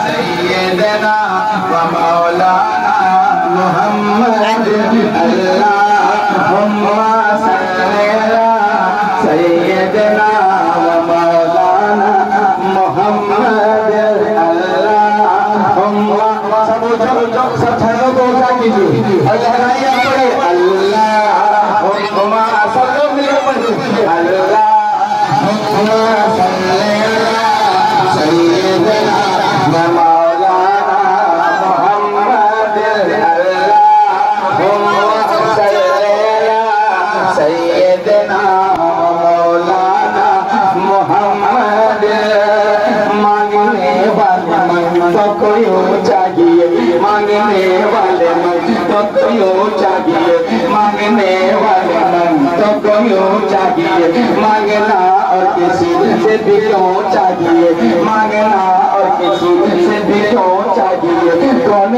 सैयदना व मौलाना मुहम्मद अल्लाहुम्मा सल्ली अला सैयदना व मौलाना मुहम्मद अल्लाहुम्मा सब ठहरो तो ऊंचा कीजिए और लहराइए पड़े अल्लाहुम्मा सब लोग मिलकर पढ़िए अल्लाहुम्मा सल्ली अला सैयदना व मौलाना मुहम्मद अल्लाहुम्मा सल्ली अला सैयदना व मौलाना मुहम्मद मांगने वाले मन तो कोई चाहिए मांगने वाले मन तो कोई चाहिए मांगने वाले मन तो कोई चाहिए मांगना और किसी से भी क्यों चाहिए मांगना और किसी से भी क्यों चाहिए कौन